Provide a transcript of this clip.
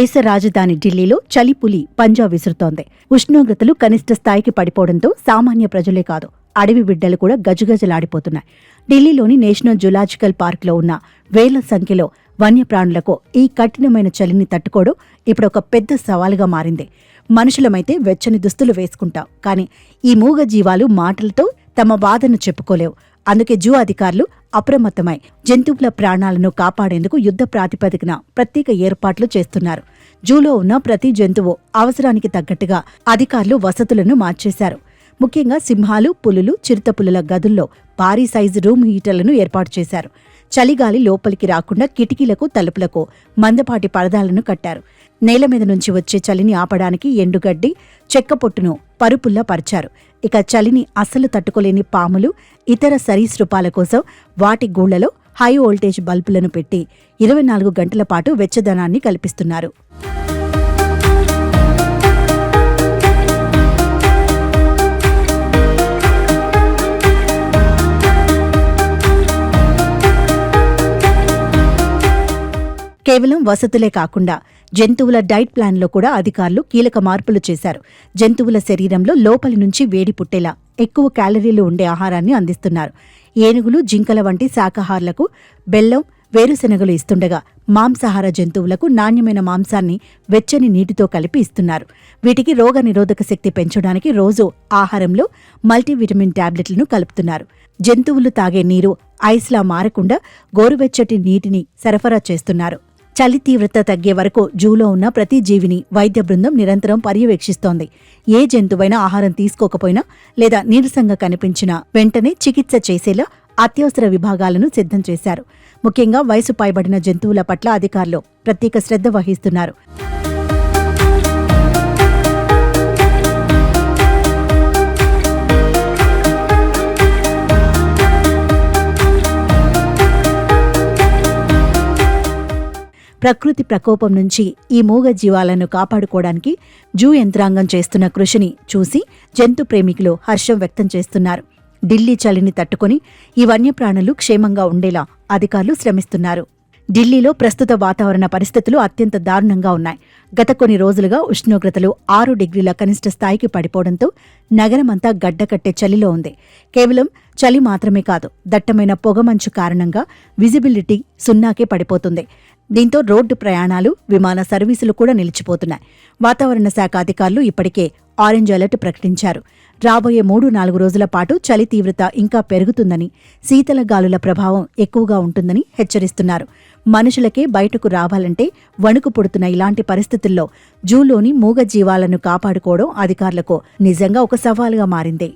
దేశ రాజధాని ఢిల్లీలో చలిపులి పంజా విసురుతోంది. ఉష్ణోగ్రతలు కనిష్ట స్థాయికి పడిపోవడంతో సామాన్య ప్రజలే కాదు, అడవి బిడ్డలు కూడా గజగజలాడిపోతున్నాయి. ఢిల్లీలోని నేషనల్ జూలాజికల్ పార్క్లో ఉన్న వేల సంఖ్యలో వన్యప్రాణులకు ఈ కఠినమైన చలిని తట్టుకోవడం ఇప్పుడు ఒక పెద్ద సవాలుగా మారింది. మనుషులమైతే వెచ్చని దుస్తులు వేసుకుంటాం, కానీ ఈ మూగ జీవాలు మాటలతో తమ బాధను చెప్పుకోలేవు. అందుకే జూ అధికారులు అప్రమత్తమై జంతువుల ప్రాణాలను కాపాడేందుకు యుద్ధ ప్రాతిపదికన ప్రత్యేక ఏర్పాట్లు చేస్తున్నారు. జూలో ఉన్న ప్రతి జంతువు అవసరానికి తగ్గట్టుగా అధికారులు వసతులను మార్చేశారు. ముఖ్యంగా సింహాలు, పులులు, చిరుతపులుల గదుల్లో భారీ సైజు రూమ్ హీటర్లను ఏర్పాటు చేశారు. చలిగాలి లోపలికి రాకుండా కిటికీలకు, తలుపులకు మందపాటి పరదాలను కట్టారు. నేల మీద నుంచి వచ్చే చలిని ఆపడానికి ఎండుగడ్డి, చెక్క పొట్టును పరుపుల్లా పరిచారు. ఇక చలిని అస్సలు తట్టుకోలేని పాములు, ఇతర సరీసృపాల కోసం వాటి గూళ్లలో హై వోల్టేజ్ బల్బులను పెట్టి 24 గంటల పాటు వెచ్చదనాన్ని కల్పిస్తున్నారు. కేవలం వసతులే కాకుండా జంతువుల డైట్ ప్లాన్లో కూడా అధికారులు కీలక మార్పులు చేశారు. జంతువుల శరీరంలో లోపలి నుంచి వేడి పుట్టేలా ఎక్కువ క్యాలరీలు ఉండే ఆహారాన్ని అందిస్తున్నారు. ఏనుగులు, జింకల వంటి శాకాహారులకు బెల్లం, వేరుశెనగలు ఇస్తుండగా మాంసాహార జంతువులకు నాణ్యమైన మాంసాన్ని వెచ్చని నీటితో కలిపి ఇస్తున్నారు. వీటికి రోగ నిరోధక శక్తి పెంచడానికి రోజు ఆహారంలో మల్టీవిటమిన్ టాబ్లెట్లను కలుపుతున్నారు. జంతువులు తాగే నీరు ఐస్లా మారకుండా గోరువెచ్చటి నీటిని సరఫరా చేస్తున్నారు. చలి తీవ్రత తగ్గే వరకు జూలో ఉన్న ప్రతి జీవిని వైద్య బృందం నిరంతరం పర్యవేక్షిస్తోంది. ఏ జంతువైనా ఆహారం తీసుకోకపోయినా లేదా నీరసంగా కనిపించినా వెంటనే చికిత్స చేసేలా అత్యవసర విభాగాలను సిద్ధం చేశారు. ముఖ్యంగా వయసు పైబడిన జంతువుల పట్ల అధికారులు ప్రత్యేక శ్రద్ధ వహిస్తున్నారు. ప్రకృతి ప్రకోపం నుంచి ఈ మూగ జీవాలను కాపాడుకోవడానికి జూ యంత్రాంగం చేస్తున్న కృషిని చూసి జంతు ప్రేమికులు హర్షం వ్యక్తం చేస్తున్నారు. ఢిల్లీ చలిని తట్టుకుని ఈ వన్యప్రాణులు క్షేమంగా ఉండేలా అధికారులు శ్రమిస్తున్నారు. ఢిల్లీలో ప్రస్తుత వాతావరణ పరిస్థితులు అత్యంత దారుణంగా ఉన్నాయి. గత కొన్ని రోజులుగా ఉష్ణోగ్రతలు 6 డిగ్రీల కనిష్ట స్థాయికి పడిపోవడంతో నగరమంతా గడ్డకట్టే చలిలో ఉంది. కేవలం చలి మాత్రమే కాదు, దట్టమైన పొగమంచు కారణంగా విజిబిలిటీ సున్నాకే పడిపోతుంది. దీంతో రోడ్డు ప్రయాణాలు, విమాన సర్వీసులు కూడా నిలిచిపోతున్నాయి. వాతావరణ శాఖ అధికారులు ఇప్పటికే ఆరెంజ్ అలర్ట్ ప్రకటించారు. రాబోయే 3-4 రోజుల పాటు చలి తీవ్రత ఇంకా పెరుగుతుందని, శీతల గాలుల ప్రభావం ఎక్కువగా ఉంటుందని హెచ్చరిస్తున్నారు. మనుషులకే బయటకు రావాలంటే వణుకు పుడుతున్న ఇలాంటి పరిస్థితుల్లో జూలోని మూగ జీవాలను కాపాడుకోవడం అధికారులకు నిజంగా ఒక సవాలుగా మారింది.